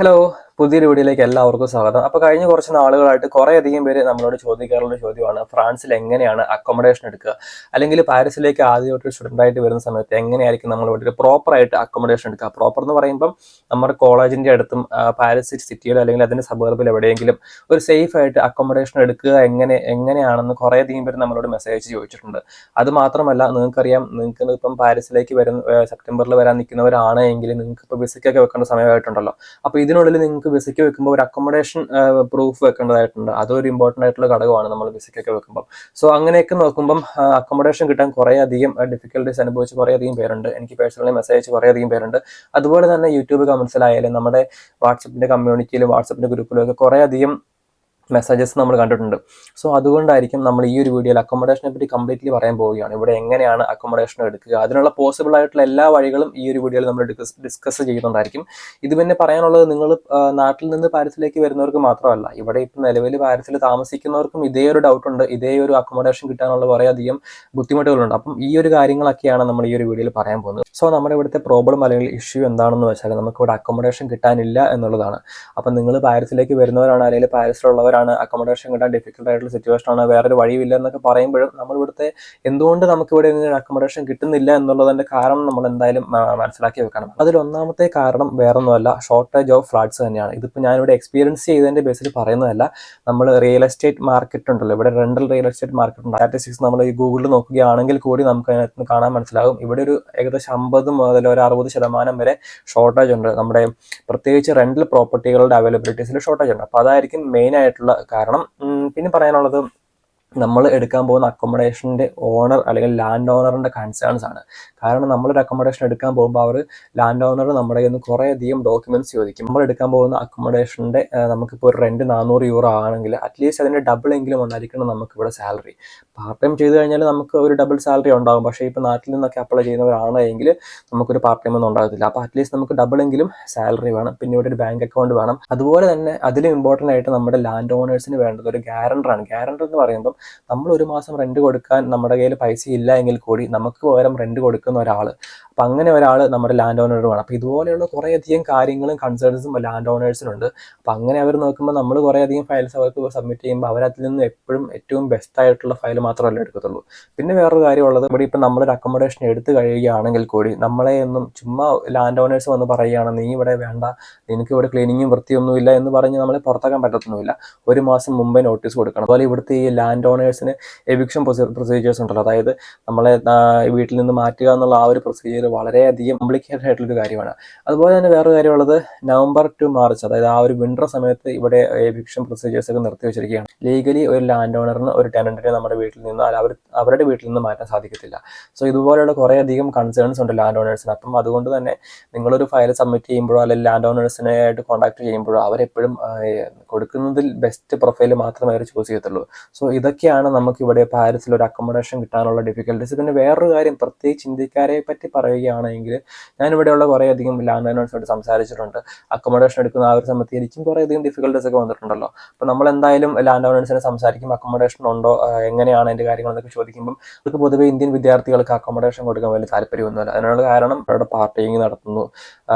Hello, പുതിയൊരു വീഡിയോയിലേക്ക് എല്ലാവർക്കും സ്വാഗതം. അപ്പോൾ കഴിഞ്ഞ കുറച്ച് നാളുകളായിട്ട് കുറേയധികം പേര് നമ്മളോട് ചോദിക്കാറുള്ള ചോദ്യമാണ് ഫ്രാൻസിൽ എങ്ങനെയാണ് അക്കോമഡേഷൻ എടുക്കുക, അല്ലെങ്കിൽ പാരീസിലേക്ക് ആദ്യമായിട്ട് സ്റ്റുഡൻ്റായിട്ട് വരുന്ന സമയത്ത് എങ്ങനെയായിരിക്കും നമ്മൾ ഇവിടെ ഒരു പ്രോപ്പറായിട്ട് അക്കോമഡേഷൻ എടുക്കുക. പ്രോപ്പർ എന്ന് പറയുമ്പം നമ്മുടെ കോളേജിൻ്റെ അടുത്തും പാരീസ് സിറ്റിയിലോ അല്ലെങ്കിൽ അതിൻ്റെ സബർബിൽ എവിടെയെങ്കിലും ഒരു സേഫ് ആയിട്ട് അക്കോമഡേഷൻ എടുക്കുക എങ്ങനെയാണെന്ന് കുറേയധികം പേര് നമ്മളോട് മെസ്സേജ് ചോദിച്ചിട്ടുണ്ട്. അത് മാത്രമല്ല, നിങ്ങൾക്കറിയാം, നിങ്ങൾക്ക് ഇപ്പം പാരീസിലേക്ക് സെപ്റ്റംബറിൽ വരാൻ നിൽക്കുന്നവരാണ് എങ്കിൽ നിങ്ങൾക്ക് ഇപ്പോൾ വിസയ്ക്കൊക്കെ വെക്കേണ്ട സമയമായിട്ടുണ്ടല്ലോ. അപ്പോൾ ഇതിനുള്ളിൽ നിങ്ങൾക്ക് വിസയ്ക്ക് വെക്കുമ്പോൾ ഒരു അക്കോമഡേഷൻ പ്രൂഫ് വെക്കേണ്ടതായിട്ടുണ്ട്. അതൊരു ഇമ്പോർട്ടൻ്റ് ആയിട്ടുള്ള ഘടകമാണ് നമ്മൾ വിസയ്ക്കൊക്കെ വെക്കുമ്പോൾ. സോ അങ്ങനെയൊക്കെ നോക്കുമ്പം അക്കോമഡേഷൻ കിട്ടാൻ കുറേയധികം ഡിഫിക്കൽട്ടീസ് അനുഭവിച്ച് കുറേയധികം പേരുണ്ട്. എനിക്ക് പേഴ്സണലി മെസ്സേജ് കുറേയധികം പേരുണ്ട്. അതുപോലെ തന്നെ യൂട്യൂബ് കമൻസിലായാലും നമ്മുടെ വാട്സപ്പിൻ്റെ കമ്മ്യൂണിറ്റിയിലും വാട്സപ്പിൻ്റെ ഗ്രൂപ്പിലും ഒക്കെ കുറേയധികം മെസ്സേജസ് നമ്മൾ കണ്ടിട്ടുണ്ട്. സോ അതുകൊണ്ടായിരിക്കും നമ്മൾ ഈ ഒരു വീഡിയോയിൽ അക്കോമഡേഷനെ പറ്റി കംപ്ലീറ്റ്ലി പറയാൻ പോവുകയാണ്. ഇവിടെ എങ്ങനെയാണ് അക്കോമഡേഷൻ എടുക്കുക, അതിനുള്ള പോസിബിൾ ആയിട്ടുള്ള എല്ലാ വഴികളും ഈ ഒരു വീഡിയോയിൽ നമ്മൾ ഡിസ്കസ് ചെയ്യുന്നുണ്ടായിരിക്കും. ഇത് പിന്നെ പറയാനുള്ളത്, നിങ്ങൾ നാട്ടിൽ നിന്ന് പാരീസിലേക്ക് വരുന്നവർക്ക് മാത്രമല്ല, ഇവിടെ ഇപ്പം നിലവിൽ പാരീസിൽ താമസിക്കുന്നവർക്കും ഇതേ ഒരു ഡൗട്ടുണ്ട്, ഇതേ ഒരു അക്കോമഡേഷൻ കിട്ടാനുള്ള കുറേയധികം ബുദ്ധിമുട്ടുകളുണ്ട്. അപ്പം ഈ ഒരു കാര്യങ്ങളൊക്കെയാണ് നമ്മൾ ഈ ഒരു വീഡിയോയിൽ പറയാൻ പോകുന്നത്. സോ നമ്മുടെ ഇവിടുത്തെ പ്രോബ്ലം അല്ലെങ്കിൽ ഇഷ്യൂ എന്താണെന്ന് വെച്ചാൽ നമുക്ക് ഇവിടെ അക്കോമഡേഷൻ കിട്ടാനില്ല എന്നുള്ളതാണ്. അപ്പം നിങ്ങൾ പാരീസിലേക്ക് വരുന്നവരാണ് അല്ലെങ്കിൽ പാരീസിലുള്ളവരാണ്, അക്കോമഡേഷൻ കിട്ടാൻ ഡിഫിക്കൽട്ട് ആയിട്ടുള്ള സിറ്റുവേഷൻ ആണ്, വേറൊരു വഴിയില്ല എന്നൊക്കെ പറയുമ്പോഴും നമ്മൾ ഇവിടുത്തെ എന്തുകൊണ്ട് നമുക്കിവിടെ അക്കോമഡേഷൻ കിട്ടുന്നില്ല എന്നുള്ളതിന്റെ കാരണം നമ്മൾ എന്തായാലും മനസ്സിലാക്കി വെക്കണം. അതിലൊന്നാമത്തെ കാരണം വേറൊന്നുമല്ല, ഷോർട്ടേജ് ഓഫ് ഫ്ലാറ്റ്സ് തന്നെയാണ്. ഇതിപ്പോൾ ഞാനിവിടെ എക്സ്പീരിയൻസ് ചെയ്തതിന്റെ ബേസിൽ പറയുന്നതല്ല. നമ്മൾ റിയൽ എസ്റ്റേറ്റ് മാർക്കറ്റ് ഉണ്ടല്ലോ, ഇവിടെ റെന്റൽ റിയൽ എസ്റ്റേറ്റ് മാർക്കറ്റ് ഉണ്ട്. സ്റ്റാറ്റിസ്റ്റിക്സ് നമ്മൾ ഈ ഗൂഗിളിൽ നോക്കുകയാണെങ്കിൽ കൂടി നമുക്ക് അതിനകത്ത് കാണാൻ മനസ്സിലാകും. ഇവിടെ ഒരു ഏകദേശം 50 മുതൽ ഒരു 60% വരെ ഷോർട്ടേജ് ഉണ്ട്. നമ്മുടെ പ്രത്യേകിച്ച് റെന്റൽ പ്രോപ്പർട്ടികളുടെ അവൈലബിലിറ്റീസിൽ ഷോർട്ടേജ് ഉണ്ട്. അപ്പോൾ അതായിരിക്കും മെയിൻ ആയിട്ടുള്ള കാരണം. പിന്നെ പറയാനുള്ളത്, നമ്മൾ എടുക്കാൻ പോകുന്ന അക്കോമഡേഷൻ്റെ ഓണർ അല്ലെങ്കിൽ ലാൻഡ് ഓണറിൻ്റെ കൺസേൺസ് ആണ്. കാരണം നമ്മളൊരു അക്കോമഡേഷൻ എടുക്കാൻ പോകുമ്പോൾ അവർ ലാൻഡ് ഓണർ നമ്മുടെ കയ്യിൽ നിന്ന് കുറേയധികം ഡോക്യുമെൻറ്റ്സ് ചോദിക്കും. നമ്മൾ എടുക്കാൻ പോകുന്ന അക്കോമഡേഷൻ്റെ നമുക്കിപ്പോൾ ഒരു റെൻറ്റ് 400 യൂറോ ആണെങ്കിൽ അറ്റ്ലീസ്റ്റ് അതിൻ്റെ ഡബിൾ എങ്കിലും ഉണ്ടായിരിക്കണം നമുക്കിവിടെ സാലറി. പാർട്ട് ടൈം ചെയ്ത് കഴിഞ്ഞാൽ നമുക്ക് ഒരു ഡബിൾ സാലറി ഉണ്ടാകും. പക്ഷേ ഇപ്പോൾ നാട്ടിൽ നിന്നൊക്കെ അപ്ലൈ ചെയ്യുന്നവരാണെങ്കിൽ നമുക്കൊരു പാർട്ട് ടൈം ഒന്നും ഉണ്ടാകത്തില്ല. അപ്പോൾ അറ്റ്ലീസ്റ്റ് നമുക്ക് ഡബിൾ എങ്കിലും സാലറി വേണം. പിന്നെ ഇവിടെ ഒരു ബാങ്ക് അക്കൗണ്ട് വേണം. അതുപോലെ തന്നെ അതിലും ഇമ്പോർട്ടൻ്റ് ആയിട്ട് നമ്മുടെ ലാൻഡ് ഓണേഴ്സിന് വേണ്ടത് ഒരു ഗ്യാരണ്ടറാണ്. ഗ്യാരണ്ടർ എന്ന് പറയുമ്പോൾ നമ്മൾ ഒരു മാസം റെന്റ് കൊടുക്കാൻ നമ്മുടെ കയ്യിൽ പൈസ ഇല്ല എങ്കിൽ കൂടി നമുക്ക് പകരം റെന്റ് കൊടുക്കുന്ന ഒരാൾ, അപ്പം അങ്ങനെ ഒരാൾ നമ്മുടെ ലാൻഡ് ഓണർ വേണം. അപ്പോൾ ഇതുപോലെയുള്ള കുറേയധികം കാര്യങ്ങളും കൺസേൺസും ലാൻഡ് ഓണേഴ്സിനുണ്ട്. അപ്പം അങ്ങനെ അവർ നോക്കുമ്പോൾ നമ്മൾ കുറേയധികം ഫയൽസ് അവർക്ക് സബ്മിറ്റ് ചെയ്യുമ്പോൾ അവരതിൽ നിന്ന് എപ്പോഴും ഏറ്റവും ബെസ്റ്റ് ആയിട്ടുള്ള ഫയൽ മാത്രമല്ല എടുക്കത്തുള്ളൂ. പിന്നെ വേറൊരു കാര്യമുള്ളത്, ഇവിടെ ഇപ്പം നമ്മളൊരു അക്കോമഡേഷൻ എടുത്തു കഴിയുകയാണെങ്കിൽ കൂടി നമ്മളെ ഒന്നും ചുമ്മാ ലാൻഡ് ഓണേഴ്സ് വന്ന് പറയുകയാണ്, നീ ഇവിടെ വേണ്ട, നിനക്ക് ഇവിടെ ക്ലീനിങ്ങും വൃത്തിയൊന്നുമില്ല എന്ന് പറഞ്ഞ് നമ്മളെ പുറത്താക്കാൻ പറ്റത്തൊന്നുമില്ല. ഒരു മാസം മുമ്പേ നോട്ടീസ് കൊടുക്കണം. അതുപോലെ ഇവിടുത്തെ ഈ ലാൻഡ് ഓണേഴ്സിന് എവിക്ഷൻ പ്രൊസീജിയേഴ്സ് ഉണ്ടല്ലോ, അതായത് നമ്മളെ വീട്ടിൽ നിന്ന് മാറ്റുക എന്നുള്ള ആ ഒരു പ്രൊസീജിയർ വളരെയധികം കോംപ്ലിക്കേറ്റഡ് ആയിട്ടുള്ളൊരു കാര്യമാണ്. അതുപോലെ തന്നെ വേറൊരു കാര്യമുള്ളത്, നവംബർ ടു മാർച്ച്, അതായത് ആ ഒരു വിന്റർ സമയത്ത് ഇവിടെ എവിക്ഷൻ പ്രൊസീജിയേഴ്സ് ഒക്കെ നിർത്തി വെച്ചിരിക്കുകയാണ്. ലീഗലി ഒരു ലാൻഡ് ഓണറിന് ഒരു ടെനന്റിനെ നമ്മുടെ വീട്ടിൽ നിന്ന് അവരുടെ വീട്ടിൽ നിന്ന് മാറ്റാൻ സാധിക്കത്തില്ല. സോ ഇതുപോലെയുള്ള കുറേയധികം കൺസേൺസ് ഉണ്ട് ലാൻഡ് ഓണേഴ്സിന്. അപ്പം അതുകൊണ്ട് തന്നെ നിങ്ങളൊരു ഫയൽ സബ്മിറ്റ് ചെയ്യുമ്പോഴോ അല്ലെങ്കിൽ ലാൻഡ് ഓണേഴ്സിനെ ആയിട്ട് കോൺടാക്ട് ചെയ്യുമ്പോഴോ അവരെപ്പോഴും കൊടുക്കുന്നതിൽ ബെസ്റ്റ് പ്രൊഫൈൽ മാത്രമേ അവർ ചൂസ് ചെയ്യത്തുള്ളൂ. സോ ഇതൊക്കെയാണ് നമുക്ക് ഇവിടെ പാരീസിൽ ഒരു അക്കോമഡേഷൻ കിട്ടാനുള്ള ഡിഫിക്കൽട്ടീസ്. പിന്നെ വേറൊരു കാര്യം, പ്രത്യേകിച്ച് ഇന്ത്യക്കാരെ പറ്റി പറയുകയാണെങ്കിൽ, ഞാനിവിടെയുള്ള കുറേയധികം ലാൻഡ് ഓണേഴ്സിനോട് സംസാരിച്ചിട്ടുണ്ട്. അക്കോമഡേഷൻ എടുക്കുന്ന ആ ഒരു സമയത്ത് എനിക്കും കുറേയധികം ഡിഫിക്കൽട്ടീസ് ഒക്കെ വന്നിട്ടുണ്ടല്ലോ. അപ്പോൾ നമ്മൾ എന്തായാലും ലാൻഡ് ഓണേഴ്സിനെ സംസാരിക്കും, അക്കോമഡേഷൻ ഉണ്ടോ, എങ്ങനെയാണ് അതിൻ്റെ കാര്യങ്ങളെന്നൊക്കെ ചോദിക്കുമ്പം അവർക്ക് പൊതുവെ ഇന്ത്യൻ വിദ്യാർത്ഥികൾക്ക് അക്കോമഡേഷൻ കൊടുക്കാൻ വലിയ താല്പര്യമൊന്നുമില്ല. അതിനുള്ള കാരണം അവരുടെ പാർട്ടിങ് നടത്തുന്നു,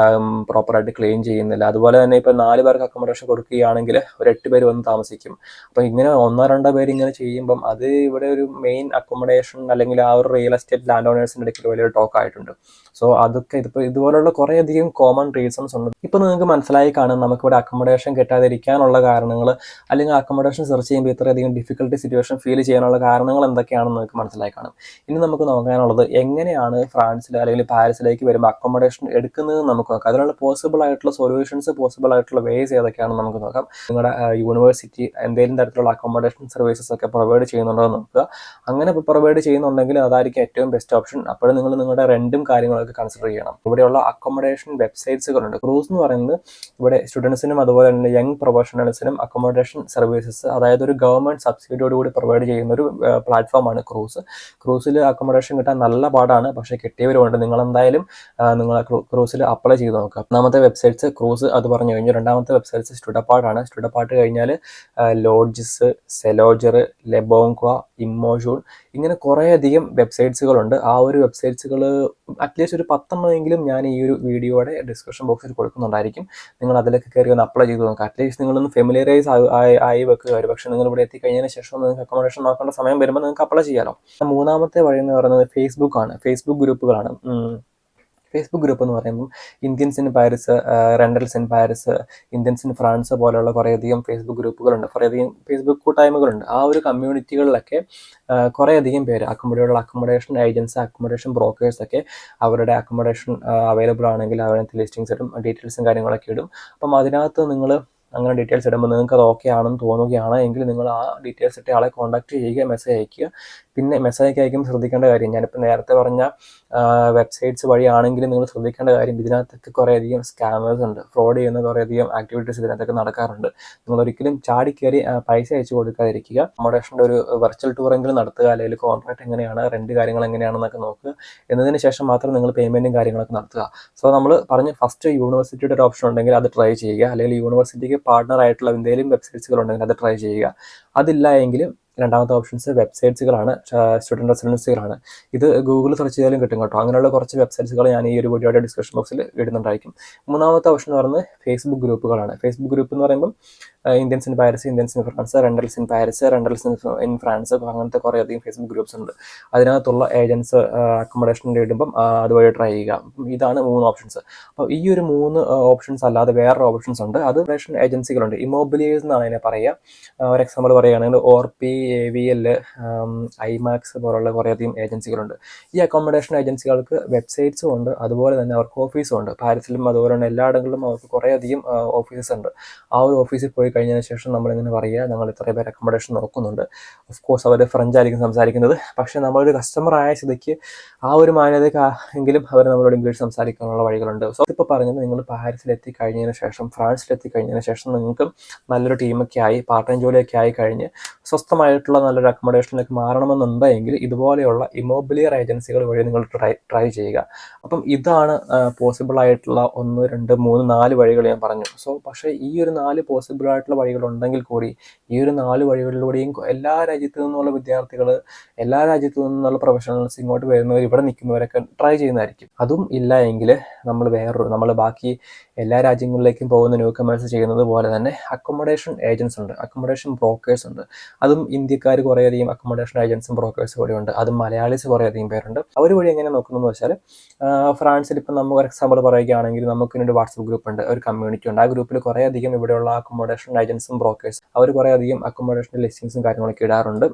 പ്രോപ്പറായിട്ട് ക്ലീൻ ചെയ്യുന്നില്ല. അതുപോലെ തന്നെ ഇപ്പോൾ 4 പേർക്ക് അക്കോമഡേഷൻ കൊടുക്കുകയാണെങ്കിൽ ഒരു 8 പേര് വന്ന് താമസിക്കും. അപ്പോൾ ഇങ്ങനെ 1-2 പേര് ഇങ്ങനെ ചെയ്യുമ്പം അത് ഇവിടെ ഒരു മെയിൻ അക്കോമഡേഷൻ അല്ലെങ്കിൽ ആ ഒരു റിയൽ എസ്റ്റേറ്റ് ലാൻഡ് ഓണേഴ്സിൻ്റെ ഇടയ്ക്ക് വലിയൊരു ടോക്ക് ആയിട്ടുണ്ട്. സോ അതൊക്കെ ഇതിപ്പോൾ ഇതുപോലുള്ള കുറേയധികം കോമൺ റീസൺസ് ഉണ്ട്. ഇപ്പോൾ നിങ്ങൾക്ക് മനസ്സിലായി കാണും നമുക്കിവിടെ അക്കോമഡേഷൻ കിട്ടാതിരിക്കാനുള്ള കാരണങ്ങൾ, അല്ലെങ്കിൽ അക്കോമഡേഷൻ സെർച്ച് ചെയ്യുമ്പോൾ ഇത്രയധികം ഡിഫിക്കൽട്ടി സിറ്റുവേഷൻ ഫീൽ ചെയ്യാനുള്ള കാരണങ്ങൾ എന്തൊക്കെയാണെന്ന് നിങ്ങൾക്ക് മനസ്സിലായി കാണും. ഇനി നമുക്ക് നോക്കാനുള്ളത്, എങ്ങനെയാണ് ഫ്രാൻസിൽ അല്ലെങ്കിൽ പാരീസിലേക്ക് വരുമ്പോൾ അക്കോമഡേഷൻ എടുക്കുന്നത് നമുക്ക് നോക്കാം. അതിനുള്ള പോസിബിൾ ആയിട്ടുള്ള സൊല്യൂഷൻസ്, പോസിബിൾ ആയിട്ടുള്ള വേസ് ഏതൊക്കെയാണെന്ന് നമുക്ക് നോക്കാം. നിങ്ങളുടെ യൂണിവേഴ്സിറ്റി എന്തെങ്കിലും തരത്തിലുള്ള അക്കോമഡേഷൻ സർവീസസ് ഒക്കെ പ്രൊവൈഡ് ചെയ്യുന്നുണ്ടോ എന്ന് നോക്കുക. അങ്ങനെ പ്രൊവൈഡ് ചെയ്യുന്നുണ്ടെങ്കിൽ അതായിരിക്കും ഏറ്റവും ബെസ്റ്റ് ഓപ്ഷൻ. അപ്പോഴും നിങ്ങൾ നിങ്ങളുടെ റെന്റും കാര്യങ്ങളൊക്കെ കൺസിഡർ ചെയ്യണം. ഇവിടെയുള്ള അക്കോമഡേഷൻ വെബ്സൈറ്റ്സുകളുണ്ട്. ക്രൂസ് എന്ന് പറയുന്നത് ഇവിടെ സ്റ്റുഡൻസിനും അതുപോലെ തന്നെ യങ് പ്രൊഫഷണൽസിനും അക്കോമഡേഷൻ സർവീസസ്, അതായത് ഒരു ഗവൺമെന്റ് സബ്സിഡിയോടുകൂടി പ്രൊവൈഡ് ചെയ്യുന്ന ഒരു പ്ലാറ്റ്ഫോമാണ് ക്രൂസ്. ക്രൂസിൽ അക്കോമഡേഷൻ കിട്ടാൻ നല്ല പാടാണ്, പക്ഷേ കിട്ടിയവരുമുണ്ട്. നിങ്ങൾ എന്തായാലും നിങ്ങൾ ക്രൂസിൽ അപ്ലൈ ചെയ്ത് നോക്കുക. ഒന്നാമത്തെ വെബ്സൈറ്റ്സ് ക്രൂസ്, അത് പറഞ്ഞു കഴിഞ്ഞു. രണ്ടാമത്തെ വെബ്സൈറ്റ്സ് സ്റ്റുഡപ്പാർട്ടാണ്. സ്റ്റുഡപ്പാർട്ട് കഴിഞ്ഞാൽ ലോഡ്ജസ്, സെലോജർ, ലെബോങ്ക്വ, ഇമ്മോജൂൺ, ഇങ്ങനെ കുറേയധികം വെബ്സൈറ്റ്സുകളുണ്ട്. ആ ഒരു വെബ്സൈറ്റ്സുകൾ അറ്റ്ലീസ്റ്റ് അറ്റ്ലീസ്റ്റ് ഒരു 10എണ്ണമെങ്കിലും ഞാൻ ഈ ഒരു വീഡിയോയുടെ ഡിസ്ക്രിപ്ഷൻ ബോക്സിൽ കൊടുക്കുന്നുണ്ടായിരിക്കും. നിങ്ങൾ അതിലേക്ക് കയറി ഒന്ന് അപ്ലൈ ചെയ്ത് നോക്കുക. അറ്റ്ലീസ്റ്റ് നിങ്ങളൊന്ന് ഫെമിലിയറൈസ് ആയി വെക്കുക. ഒരു പക്ഷേ നിങ്ങൾ ഇവിടെ എത്തിക്കഴിഞ്ഞതിന് ശേഷം നിങ്ങൾക്ക് അക്കോമഡേഷൻ നോക്കേണ്ട സമയം വരുമ്പോൾ നിങ്ങൾക്ക് അപ്ലൈ ചെയ്യാമല്ലോ. മൂന്നാമത്തെ വഴി എന്ന് പറയുന്നത് ഫേസ്ബുക്കാണ്. ഫേസ്ബുക്ക് ഗ്രൂപ്പുകളാണ്. ഫേസ്ബുക്ക് ഗ്രൂപ്പ് എന്ന് പറയുമ്പോൾ Indians in Paris, rentals in Paris, Indians in France പോലെയുള്ള കുറേയധികം ഫേസ്ബുക്ക് ഗ്രൂപ്പുകളുണ്ട്, കുറേയധികം ഫേസ്ബുക്ക് കൂട്ടായ്മകളുണ്ട്. ആ ഒരു കമ്മ്യൂണിറ്റികളിലൊക്കെ കുറേയധികം പേര് അക്കോമഡേഷൻ ഏജൻസ്, അക്കോമഡേഷൻ ബ്രോക്കേഴ്സൊക്കെ അവരുടെ അക്കോമഡേഷൻ അവൈലബിൾ ആണെങ്കിൽ അവരടുത്ത് ലിസ്റ്റിങ്സ് ഇടും, ഡീറ്റെയിൽസും കാര്യങ്ങളൊക്കെ ഇടും. അപ്പം അതിനകത്ത് നിങ്ങൾ അങ്ങനെ ഡീറ്റെയിൽസ് ഇടുമ്പോൾ നിങ്ങൾക്ക് അത് ഓക്കെ ആണെന്ന് തോന്നുകയാണ് എങ്കിൽ നിങ്ങൾ ആ ഡീറ്റെയിൽസ് ഇട്ട് ആളെ കോൺടാക്ട് ചെയ്യുക, മെസ്സേജ് അയക്കുക. പിന്നെ മെസ്സേജ് അയക്കുമ്പോൾ ശ്രദ്ധിക്കേണ്ട കാര്യം, ഞാനിപ്പോൾ നേരത്തെ പറഞ്ഞ വെബ്സൈറ്റ്സ് വഴിയാണെങ്കിലും നിങ്ങൾ ശ്രദ്ധിക്കേണ്ട കാര്യം, ഇതിനകത്തൊക്കെ കുറേയധികം സ്കാമേഴ്സ് ഉണ്ട്, ഫ്രോഡ് ചെയ്യുന്ന കുറേയധികം ആക്ടിവിറ്റീസ് ഇതിനകത്തൊക്കെ നടക്കാറുണ്ട്. നിങ്ങൾ ഒരിക്കലും ചാടി കയറി പൈസ അയച്ചു കൊടുക്കാതിരിക്കുക. അക്കോമഡേഷൻ്റെ ഒരു വെർച്വൽ ടൂറെങ്കിലും നടത്തുക, അല്ലെങ്കിൽ കോൺട്രാക്ട് എങ്ങനെയാണ്, റെൻറ്റ് കാര്യങ്ങൾ എങ്ങനെയാണെന്നൊക്കെ നോക്കുക. എന്നതിന് ശേഷം മാത്രം നിങ്ങൾ പേയ്മെൻറ്റും കാര്യങ്ങളൊക്കെ നടത്തുക. സോ നമ്മൾ പറഞ്ഞ് ഫസ്റ്റ് യൂണിവേഴ്സിറ്റിയുടെ ഒരു ഓപ്ഷൻ ഉണ്ടെങ്കിൽ അത് ട്രൈ ചെയ്യുക, അല്ലെങ്കിൽ യൂണിവേഴ്സിറ്റിക്ക് പാർട്ണർ ആയിട്ടുള്ള എന്തെങ്കിലും വെബ്സൈറ്റ്സുകൾ ഉണ്ടെങ്കിൽ അത് ട്രൈ ചെയ്യുക. അതില്ല എങ്കിൽ രണ്ടാമത്തെ ഓപ്ഷൻസ് വെബ്സൈറ്റ്സുകളാണ്, സ്റ്റുഡൻറ്റ് റെസിഡൻസികളാണ്. ഇത് ഗൂഗിൾ സെർച്ച് ചെയ്താലും കിട്ടും കേട്ടോ. അങ്ങനെയുള്ള കുറച്ച് വെബ്സൈറ്റ്സുകൾ ഞാൻ ഈ ഒരു വീഡിയോയുടെ ഡിസ്ക്രിപ്ഷൻ ബോക്സിൽ ഇടുന്നുണ്ടായിരിക്കും. മൂന്നാമത്തെ ഓപ്ഷൻ എന്ന് പറയുന്നത് ഫേസ്ബുക്ക് ഗ്രൂപ്പുകളാണ്. ഫേസ്ബുക്ക് ഗ്രൂപ്പ് എന്ന് പറയുമ്പോൾ Indians in Paris, Indians in France, rentals in Paris, rentals in France, അങ്ങനത്തെ കുറേയധികം ഫേസ്ബുക്ക് ഗ്രൂപ്പ്സ് ഉണ്ട്. അതിനകത്തുള്ള ഏജൻസ് അക്കോമഡേഷൻ്റെ ഇടുമ്പം അതുവഴി ട്രൈ ചെയ്യുക. ഇതാണ് 3 ഓപ്ഷൻസ്. അപ്പോൾ ഈ ഒരു 3 ഓപ്ഷൻസ് അല്ലാതെ വേറൊരു ഓപ്ഷൻസ് ഉണ്ട്. അത് അക്കോമഡേഷൻ ഏജൻസികളുണ്ട്. ഇമോബിലിയേഴ്സ് എന്നാണ് അതിനെ പറയുക. ഒരു എക്സാമ്പിൾ പറയുകയാണെങ്കിൽ ഓർപി, AVL, ഐമാക്സ് പോലുള്ള കുറേയധികം ഏജൻസികളുണ്ട്. ഈ അക്കോമഡേഷൻ ഏജൻസികൾക്ക് വെബ്സൈറ്റ്സും ഉണ്ട്, അതുപോലെ തന്നെ അവർക്ക് ഓഫീസും ഉണ്ട്. പാരീസിലും അതുപോലെ തന്നെ എല്ലായിടങ്ങളിലും അവർക്ക് കുറേയധികം ഓഫീസസ് ഉണ്ട്. ആ ഒരു ഓഫീസിൽ പോയി കഴിഞ്ഞതിന് ശേഷം നമ്മളിങ്ങനെ പറയുക, ഞങ്ങൾ ഇത്രയും പേര് അക്കോമഡേഷൻ നോക്കുന്നുണ്ട്. ഓഫ് കോഴ്സ് അവർ ഫ്രഞ്ച് ആയിരിക്കും സംസാരിക്കുന്നത്, പക്ഷേ നമ്മളൊരു കസ്റ്റമർ ആയ സ്ഥിതിക്ക് ആ ഒരു മാന്യതയ്ക്ക് എങ്കിലും അവർ നമ്മളോട് ഇംഗ്ലീഷ് സംസാരിക്കാനുള്ള വഴികളുണ്ട്. സോ ഇപ്പോൾ പറഞ്ഞത്, നിങ്ങൾ പാരീസിലെത്തി കഴിഞ്ഞതിന് ശേഷം, ഫ്രാൻസിലെത്തി കഴിഞ്ഞതിന് ശേഷം നിങ്ങൾക്ക് നല്ലൊരു ടീമൊക്കെ ആയി, പാർട്ട് ടൈം ജോലിയൊക്കെ ആയി കഴിഞ്ഞ് സ്വസ്ഥമായിട്ടുള്ള നല്ലൊരു അക്കോമഡേഷനിലേക്ക് മാറണമെന്നുണ്ടെങ്കിൽ ഇതുപോലെയുള്ള ഇമോബിലിയർ ഏജൻസികൾ വഴി നിങ്ങൾ ട്രൈ ചെയ്യുക. അപ്പം ഇതാണ് പോസിബിൾ ആയിട്ടുള്ള 1, 2, 3, 4 വഴികൾ ഞാൻ പറഞ്ഞു. സോ പക്ഷേ ഈ ഒരു 4 പോസിബിൾ ആയിട്ടുള്ള വഴികളുണ്ടെങ്കിൽ കൂടി ഈ ഒരു 4 വഴികളിലൂടെയും എല്ലാ രാജ്യത്തു നിന്നുള്ള വിദ്യാർത്ഥികൾ, എല്ലാ രാജ്യത്തു നിന്നുള്ള പ്രൊഫഷണൽസ് ഇങ്ങോട്ട് വരുന്നവർ, ഇവിടെ നിൽക്കുന്നവരൊക്കെ ട്രൈ ചെയ്യുന്നതായിരിക്കും. അതും ഇല്ല എങ്കിൽ നമ്മൾ ബാക്കി എല്ലാ രാജ്യങ്ങളിലേക്കും പോകുന്ന ന്യൂ കമേഴ്സ് ചെയ്യുന്നത് പോലെ തന്നെ അക്കോമഡേഷൻ ഏജൻസ് ഉണ്ട്, അക്കോമഡേഷൻ ബ്രോക്കേഴ്സ് ഉണ്ട്. അതും ഇന്ത്യക്കാർ കുറേയധികം അക്കോമഡേഷൻ ഏജൻസും ബ്രോക്കേഴ്സും കൂടി ഉണ്ട്. അതും മലയാളീസ് കുറേയധികം പേരുണ്ട്. അവർ വഴി എങ്ങനെ നോക്കുന്നതെന്ന് വെച്ചാൽ, ഫ്രാൻസിൽ ഇപ്പം നമുക്ക് ഒരു എക്സാമ്പിൾ പറയുകയാണെങ്കിൽ, നമുക്കിതിനൊരു വാട്സപ്പ് ഗ്രൂപ്പ് ഉണ്ട്, ഒരു കമ്മ്യൂണിറ്റി ഉണ്ട്. ആ ഗ്രൂപ്പിൽ കുറേയധികം ഇവിടെയുള്ള അക്കോമഡേഷൻ ഏജൻസും ബ്രോക്കേഴ്സ് അവർ കുറേയധികം അക്കോമഡേഷൻ ലിസ്റ്റിങ്സും കാര്യങ്ങളൊക്കെ ഇടാറുണ്ട്.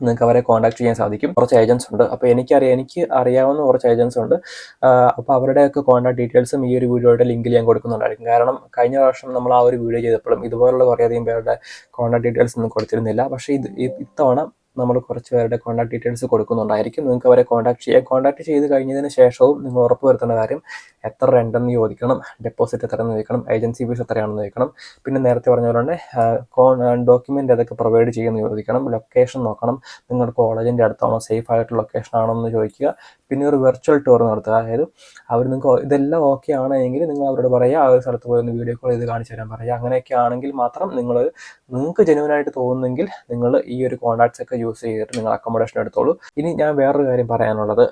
നിങ്ങൾക്ക് അവരെ കോൺടാക്ട് ചെയ്യാൻ സാധിക്കും. കുറച്ച് ഏജൻസ് ഉണ്ട്. അപ്പോൾ എനിക്ക് അറിയാവുന്ന കുറച്ച് ഏജൻസ് ഉണ്ട്. അപ്പോൾ അവരുടെയൊക്കെ കോൺടാക്ട് ഡീറ്റെയിൽസും ഈ ഒരു വീഡിയോയുടെ ലിങ്കിൽ ഞാൻ കൊടുക്കുന്നുണ്ടായിരിക്കും. കാരണം കഴിഞ്ഞ പ്രാവശ്യം നമ്മൾ ആ ഒരു വീഡിയോ ചെയ്തപ്പോഴും ഇതുപോലുള്ള കുറേയധികം പേരുടെ കോൺടാക്ട് ഡീറ്റെയിൽസ് ഒന്നും കൊടുത്തിരുന്നില്ല. പക്ഷേ ഇത്തവണ നമ്മൾ കുറച്ച് പേരുടെ കോൺടാക്ട് ഡീറ്റെയിൽസ് കൊടുക്കുന്നുണ്ടായിരിക്കും. നിങ്ങൾക്ക് അവരെ കോൺടാക്ട് ചെയ്യാം. കോൺടാക്ട് ചെയ്ത് കഴിഞ്ഞതിന് ശേഷവും നിങ്ങൾ ഉറപ്പ് വരുത്തേണ്ട കാര്യം, എത്ര റെൻ്റെന്ന് ചോദിക്കണം, ഡെപ്പോസിറ്റ് എത്രയെന്ന് ചോദിക്കണം, ഏജൻസി ഫീസ് എത്രയാണെന്ന് ചോദിക്കണം. പിന്നെ നേരത്തെ പറഞ്ഞ പോലെ തന്നെ ഡോക്യുമെൻ്റ് അതൊക്കെ പ്രൊവൈഡ് ചെയ്യുമെന്ന് ചോദിക്കണം. ലൊക്കേഷൻ നോക്കണം, നിങ്ങളുടെ കോളേജിൻ്റെ അടുത്താണോ, സേഫ് ആയിട്ടുള്ള ലൊക്കേഷൻ ആണോ എന്ന് ചോദിക്കുക. പിന്നെ ഒരു വെർച്വൽ ടൂർ നടത്തുക. അതായത് അവർ നിങ്ങൾക്ക് ഇതെല്ലാം ഓക്കെ ആണെങ്കിൽ നിങ്ങൾ അവരോട് പറയുക, ആ ഒരു സ്ഥലത്ത് പോയി ഒന്ന് വീഡിയോ കോൾ ചെയ്ത് കാണിച്ചു തരാൻ പറയുക. അങ്ങനെയൊക്കെ ആണെങ്കിൽ മാത്രം നിങ്ങൾക്ക് ജെന്യുവനായിട്ട് തോന്നുന്നെങ്കിൽ നിങ്ങൾ ഈ ഒരു കോൺടാക്ട്സ് ഒക്കെ യൂസ് ചെയ്തിട്ട് നിങ്ങൾ അക്കോമഡേഷൻ എടുത്തോളൂ. ഇനി ഞാൻ വേറൊരു കാര്യം പറയാനുള്ളത്,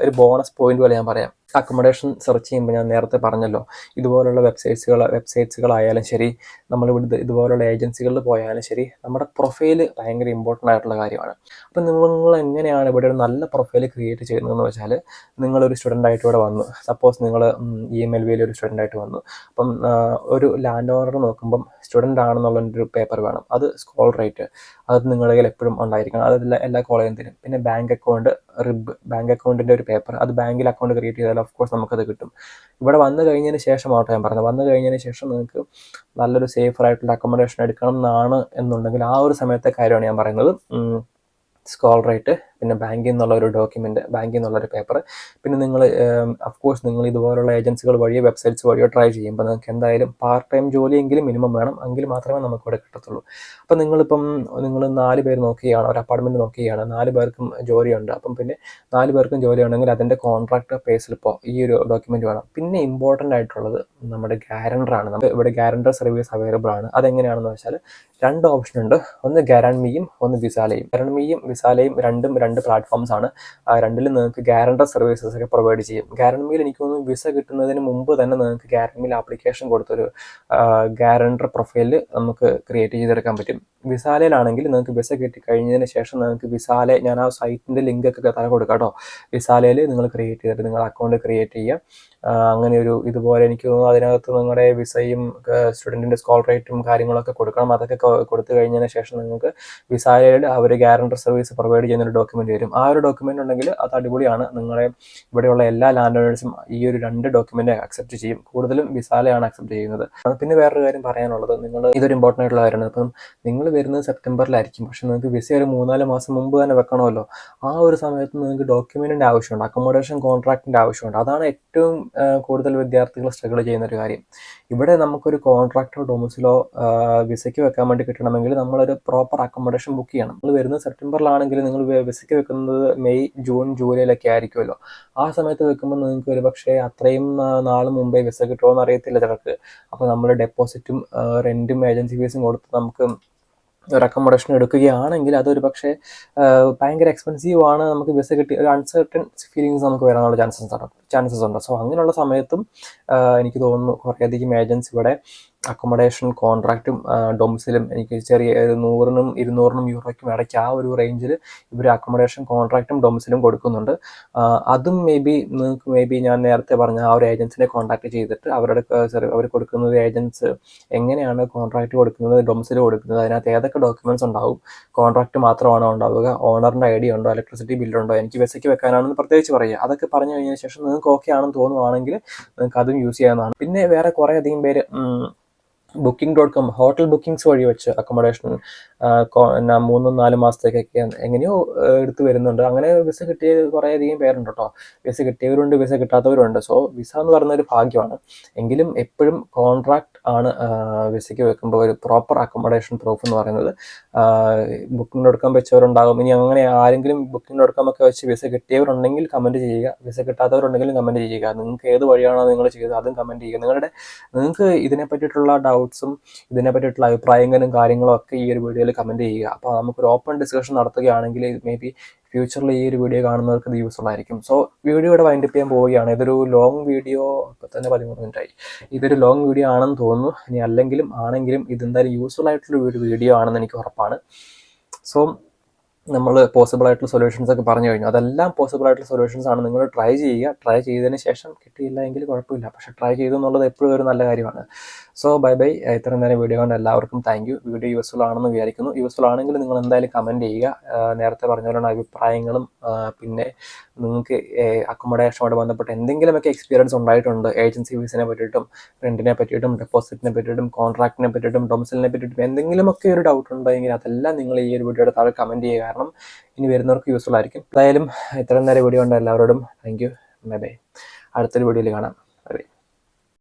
ഒരു ബോണസ് പോയിന്റ് പോലെ ഞാൻ പറയാം. അക്കോമഡേഷൻ സെർച്ച് ചെയ്യുമ്പോൾ ഞാൻ നേരത്തെ പറഞ്ഞല്ലോ, ഇതുപോലുള്ള വെബ്സൈറ്റ്സുകളായാലും ശരി, നമ്മളിവിടെ ഇതുപോലുള്ള ഏജൻസികളിൽ പോയാലും ശരി, നമ്മുടെ പ്രൊഫൈൽ ഭയങ്കര ഇമ്പോർട്ടൻ്റ് ആയിട്ടുള്ള കാര്യമാണ്. അപ്പം നിങ്ങൾ എങ്ങനെയാണ് ഇവിടെ ഒരു നല്ല പ്രൊഫൈൽ ക്രിയേറ്റ് ചെയ്യുന്നതെന്ന് വെച്ചാൽ, നിങ്ങളൊരു സ്റ്റുഡൻ്റ് ആയിട്ട് ഇവിടെ വന്നു, സപ്പോസ് നിങ്ങൾ EMLVയിൽ ഒരു സ്റ്റുഡൻ്റ് ആയിട്ട് വന്നു. അപ്പം ഒരു ലാൻഡ് ഓണർ നോക്കുമ്പം സ്റ്റുഡൻ്റ് ആണെന്നുള്ളൊരു പേപ്പർ വേണം. അത് സ്കോൾ റേറ്റ്, അത് നിങ്ങളുടെ കയ്യിൽ എപ്പോഴും ഉണ്ടായിരിക്കണം. അതെല്ലാം എല്ലാ കോളേജിലും തരും. പിന്നെ ബാങ്ക് അക്കൗണ്ട്, ബാങ്ക് അക്കൗണ്ടിൻ്റെ ഒരു പേപ്പർ, അത് ബാങ്കിൽ അക്കൗണ്ട് ക്രിയേറ്റ് ചെയ്താൽ ഓഫ് കോഴ്സ് നമുക്കത് കിട്ടും. ഇവിടെ വന്നു കഴിഞ്ഞതിന് ശേഷമാട്ടോ ഞാൻ പറഞ്ഞത്, വന്നു കഴിഞ്ഞതിന് ശേഷം നിങ്ങൾക്ക് നല്ലൊരു സേഫറായിട്ടുള്ള അക്കോമഡേഷൻ എടുക്കണം എന്നുണ്ടെങ്കിൽ ആ ഒരു സമയത്തെ കാര്യമാണ് ഞാൻ പറയുന്നത്. സ്കോൾ റേറ്റ്, പിന്നെ ബാങ്കിൽ നിന്നുള്ള ഒരു ഡോക്യുമെൻറ്റ്, ബാങ്കിൽ നിന്നുള്ളൊരു പേപ്പർ, പിന്നെ നിങ്ങൾ അഫ്കോഴ്സ് നിങ്ങൾ ഇതുപോലുള്ള ഏജൻസികൾ വഴിയോ വെബ്സൈറ്റ്സ് വഴിയോ ട്രൈ ചെയ്യുമ്പോൾ നിങ്ങൾക്ക് എന്തായാലും പാർട്ട് ടൈം ജോലിയെങ്കിലും മിനിമം വേണം. എങ്കിൽ മാത്രമേ നമുക്കിവിടെ കിട്ടത്തുള്ളൂ. അപ്പം നിങ്ങൾ 4 പേര് നോക്കുകയാണ്, ഒരു അപ്പാർട്ട്മെൻറ്റ് നോക്കുകയാണ്, 4 പേർക്കും ജോലിയുണ്ട്. അപ്പം പിന്നെ 4 പേർക്കും ജോലി ഉണ്ടെങ്കിൽ അതിൻ്റെ കോൺട്രാക്ട് പേ സ്ലിപ്പോ ഈ ഒരു ഡോക്യുമെൻറ്റ് വേണം. പിന്നെ ഇമ്പോർട്ടൻ്റ് ആയിട്ടുള്ളത് നമ്മുടെ ഗ്യാരണ്ടറാണ്. നമുക്ക് ഇവിടെ ഗ്യാരണ്ടർ സർവീസ് അവൈലബിൾ ആണ്. അതെങ്ങനെയാണെന്ന് വെച്ചാൽ 2 ഓപ്ഷൻ ഉണ്ട്. ഒന്ന് ഗ്യാരൻമിയും ഒന്ന് വിസാലയും. ഗ്യാരൻമിയും വിസാലയും രണ്ടും 2 പ്ലാറ്റ്ഫോംസ് ആണ്. രണ്ടിലും നിങ്ങൾക്ക് ഗ്യാരണ്ടർ സർവീസസ് ഒക്കെ പ്രൊവൈഡ് ചെയ്യും. ഗ്യാരണ്ടിയിൽ എനിക്ക് തോന്നുന്നു വിസ കിട്ടുന്നതിന് മുമ്പ് തന്നെ നിങ്ങൾക്ക് ഗ്യാരണ്ടിയിൽ ആപ്ലിക്കേഷൻ കൊടുത്തൊരു ഗ്യാരണ്ടർ പ്രൊഫൈൽ നമുക്ക് ക്രിയേറ്റ് ചെയ്തെടുക്കാൻ പറ്റും. വിസാലയിലാണെങ്കിൽ നിങ്ങൾക്ക് വിസ കിട്ടി കഴിഞ്ഞതിന് ശേഷം നിങ്ങൾക്ക് വിസാല, ഞാൻ ആ സൈറ്റിൻ്റെ ലിങ്കൊക്കെ താഴെ കൊടുക്കാം കേട്ടോ. വിസാലയിൽ നിങ്ങൾ ക്രിയേറ്റ് ചെയ്തിട്ട് നിങ്ങൾ അക്കൗണ്ട് ക്രിയേറ്റ് ചെയ്യുക. അങ്ങനെ ഒരു ഇതുപോലെ എനിക്ക് തോന്നുന്നു അതിനകത്ത് നിങ്ങളുടെ വിസയും സ്റ്റുഡൻറ്റിൻ്റെ സ്കോൾ റേറ്റും കാര്യങ്ങളൊക്കെ കൊടുക്കണം. അതൊക്കെ കൊടുത്തു കഴിഞ്ഞതിന് ശേഷം നിങ്ങൾക്ക് വിസാലയിൽ അവർ ഗ്യാരണ്ടർ സർവീസ് പ്രൊവൈഡ് ചെയ്യുന്ന ഒരു ഡോക്യുമെൻ്റ് വരും. ആ ഒരു ഡോക്യുമെൻ്റ് ഉണ്ടെങ്കിൽ അത് അടിപൊളിയാണ്. നിങ്ങളെ ഇവിടെയുള്ള എല്ലാ ലാൻഡ് ഓണേഴ്സും ഈ ഒരു 2 ഡോക്യുമെൻ്റ് അക്സെപ്റ്റ് ചെയ്യും. കൂടുതലും വിസാലയാണ് അക്സെപ്റ്റ് ചെയ്യുന്നത്. പിന്നെ വേറൊരു കാര്യം പറയാനുള്ളത്, നിങ്ങൾ ഇതൊരു ഇമ്പോർട്ടൻ്റ് ആയിട്ടുള്ള കാര്യമാണ്. ഇപ്പം നിങ്ങൾ വരുന്നത് സെപ്റ്റംബറിലായിരിക്കും, പക്ഷെ നിങ്ങൾക്ക് വിസ ഒരു 3-4 മാസം മുമ്പ് തന്നെ വെക്കണമല്ലോ. ആ ഒരു സമയത്ത് നിങ്ങൾക്ക് ഡോക്യുമെൻറ്റിൻ്റെ ആവശ്യമുണ്ട്, അക്കോമഡേഷൻ കോൺട്രാക്റ്റിൻ്റെ ആവശ്യമുണ്ട്. അതാണ് ഏറ്റവും കൂടുതൽ വിദ്യാർത്ഥികൾ സ്ട്രഗിൾ ചെയ്യുന്ന ഒരു കാര്യം. ഇവിടെ നമുക്കൊരു കോൺട്രാക്റ്റോ ഡൊമിസിലോ വിസയ്ക്ക് വെക്കാൻ വേണ്ടി കിട്ടണമെങ്കിൽ നമ്മളൊരു പ്രോപ്പർ അക്കോമഡേഷൻ ബുക്ക് ചെയ്യണം. നിങ്ങൾ വരുന്നത് സെപ്റ്റംബറിലാണെങ്കിൽ നിങ്ങൾ വിസയ്ക്ക് വെക്കുന്നത് മെയ്, ജൂൺ, ജൂലൈയിലൊക്കെ ആയിരിക്കുമല്ലോ. ആ സമയത്ത് വെക്കുമ്പോൾ നിങ്ങൾക്ക് ഒരു പക്ഷേ അത്രയും നാൾ മുമ്പേ വിസ കിട്ടുമോ എന്ന് അറിയത്തില്ല ചിലർക്ക്. അപ്പോൾ നമ്മൾ ഡെപ്പോസിറ്റും റെൻറ്റും ഏജൻസി ഫീസും കൊടുത്ത് നമുക്ക് ഒരു അക്കോമഡേഷൻ എടുക്കുകയാണെങ്കിൽ അതൊരു പക്ഷേ ഭയങ്കര എക്സ്പെൻസീവ് ആണ്. നമുക്ക് വിസ കിട്ടി ഒരു അൺസർട്ടൺ ഫീലിങ്സ് നമുക്ക് വരാനുള്ള ചാൻസസ് ഉണ്ട്. സോ അങ്ങനെയുള്ള സമയത്തും എനിക്ക് തോന്നുന്നു കുറേയധികം ഏജൻസി ഇവിടെ അക്കോമഡേഷൻ കോൺട്രാക്റ്റും ഡൊമിസിലും എനിക്ക് ചെറിയ 100-നും 200-നും യൂറോയ്ക്കും ഇടയ്ക്ക് ആ ഒരു റേഞ്ചിൽ ഇവർ അക്കോമഡേഷൻ കോൺട്രാക്റ്റും ഡൊമിസിലും കൊടുക്കുന്നുണ്ട്. അതും മേ ബി ഞാൻ നേരത്തെ പറഞ്ഞ ആ ഒരു ഏജൻസിനെ കോൺടാക്ട് ചെയ്തിട്ട് അവർ കൊടുക്കുന്നത് ഏജൻസ് എങ്ങനെയാണ് കോൺട്രാക്റ്റ് കൊടുക്കുന്നത്, ഡൊമിസിൽ കൊടുക്കുന്നത്, അതിനകത്ത് ഏതൊക്കെ ഡോക്യുമെൻറ്റ്സ് ഉണ്ടാവും, കോൺട്രാക്റ്റ് മാത്രമാണോ ഉണ്ടാവുക, ഓണറിൻ്റെ ഐ ഡി ഉണ്ടോ, ഇലക്ട്രിസിറ്റി ബില്ലുണ്ടോ, എനിക്ക് വിസയ്ക്ക് വെക്കാനാണെന്ന് പ്രത്യേകിച്ച് പറയുക. അതൊക്കെ പറഞ്ഞു കഴിഞ്ഞതിന് ശേഷം നിങ്ങൾക്ക് ഓക്കെ ആണെന്ന് തോന്നുവാണെങ്കിൽ നിങ്ങൾക്ക് അതും യൂസ് ചെയ്യാവുന്നതാണ്. പിന്നെ വേറെ കുറേ അധികം പേര് Booking.com ഹോട്ടൽ ബുക്കിങ്സ് വഴി വെച്ച് അക്കോമഡേഷൻ 3-4 മാസത്തേക്കൊക്കെ എങ്ങനെയോ എടുത്ത് വരുന്നുണ്ട്. അങ്ങനെ വിസ കിട്ടിയ കുറേയധികം പേരുണ്ട് കേട്ടോ. വിസ കിട്ടിയവരുണ്ട്, വിസ കിട്ടാത്തവരുണ്ട്. സോ വിസ എന്ന് പറയുന്ന ഒരു ഭാഗ്യമാണ്. എങ്കിലും എപ്പോഴും കോൺട്രാക്റ്റ് ആണ് വിസയ്ക്ക് വെക്കുമ്പോൾ ഒരു പ്രോപ്പർ അക്കോമഡേഷൻ പ്രൂഫ് എന്ന് പറയുന്നത്. Booking.com വെച്ചവരുണ്ടാകും. ഇനി അങ്ങനെ ആരെങ്കിലും Booking.com ഒക്കെ വെച്ച് വിസ കിട്ടിയവരുണ്ടെങ്കിൽ കമൻറ്റ് ചെയ്യുക, വിസ കിട്ടാത്തവരുണ്ടെങ്കിലും കമൻറ്റ് ചെയ്യുക. നിങ്ങൾക്ക് ഏത് വഴിയാണോ നിങ്ങൾ ചെയ്തത് അതും കമൻറ്റ് ചെയ്യുക. നിങ്ങൾക്ക് ഇതിനെ പറ്റിയിട്ടുള്ള ഡൗട്ട്സും ഇതിനെ പറ്റിയിട്ടുള്ള അഭിപ്രായങ്ങളും കാര്യങ്ങളും ഒക്കെ ഈ ഒരു വീഡിയോയിൽ കമൻറ്റ് ചെയ്യുക. അപ്പോൾ നമുക്കൊരു ഓപ്പൺ ഡിസ്കഷൻ നടത്തുകയാണെങ്കിൽ മേ ബി ഫ്യൂച്ചറിൽ ഈ ഒരു വീഡിയോ കാണുന്നവർക്ക് ഇത് യൂസ്ഫുൾ ആയിരിക്കും. സോ വീഡിയോയുടെ വൈൻഡപ്പ് ചെയ്യാൻ പോവുകയാണ്. ഇതൊരു ലോങ് വീഡിയോ, ഇപ്പോൾ തന്നെ 13 മിനിറ്റായി. ഇതൊരു ലോങ് വീഡിയോ ആണെന്ന് തോന്നുന്നു. ഇനി ആണെങ്കിലും ഇതെന്തായാലും യൂസ്ഫുൾ ആയിട്ടുള്ള ഒരു വീഡിയോ ആണെന്ന് എനിക്ക് ഉറപ്പാണ്. സോ നമ്മൾ പോസിബിൾ ആയിട്ടുള്ള സൊല്യൂഷൻസ് ഒക്കെ പറഞ്ഞു കഴിഞ്ഞു. അതെല്ലാം പോസിബിൾ ആയിട്ടുള്ള സൊല്യൂഷൻസ് ആണ്. നിങ്ങൾ ട്രൈ ചെയ്യുക. ട്രൈ ചെയ്തതിന് ശേഷം കിട്ടിയില്ല എങ്കിൽ കുഴപ്പമില്ല, പക്ഷേ ട്രൈ ചെയ്തു എന്നുള്ളത് എപ്പോഴും ഒരു നല്ല കാര്യമാണ്. So bye. ഇത്രയും നേരം വീഡിയോ കൊണ്ട് എല്ലാവർക്കും താങ്ക് യു. വീഡിയോ യൂസ്ഫുൾ ആണെന്ന് വിചാരിക്കുന്നു. യൂസ്ഫുൾ ആണെങ്കിൽ നിങ്ങൾ എന്തായാലും കമൻറ്റ് ചെയ്യുക. നേരത്തെ പറഞ്ഞ പോലെയുള്ള അഭിപ്രായങ്ങളും പിന്നെ നിങ്ങൾക്ക് അക്കോമഡേഷനുമായിട്ട് ബന്ധപ്പെട്ട് എന്തെങ്കിലുമൊക്കെ എക്സ്പീരിയൻസ് ഉണ്ടായിട്ടുണ്ട്, ഏജൻസി ഫീസിനെ പറ്റിയിട്ടും റെൻറ്റിനെ പറ്റിയിട്ടും ഡെപ്പോസിറ്റിനെ പറ്റിയിട്ടും കോൺട്രാക്റ്റിനെ പറ്റിയിട്ടും ഡൊമിസിലിനെ പറ്റിയിട്ടും എന്തെങ്കിലുമൊക്കെ ഒരു ഡൗട്ട് ഉണ്ടെങ്കിൽ അതെല്ലാം നിങ്ങൾ ഈ ഒരു വീഡിയോയുടെ താഴെ കമൻറ്റ് ചെയ്യുക. കാരണം ഇനി വരുന്നവർക്ക് യൂസ്ഫുൾ ആയിരിക്കും. എന്തായാലും ഇത്രയും നേരം വീഡിയോ ഉണ്ട് എല്ലാവരോടും താങ്ക് യു. ബൈ. അടുത്തൊരു വീഡിയോയിൽ കാണാം. ബൈ.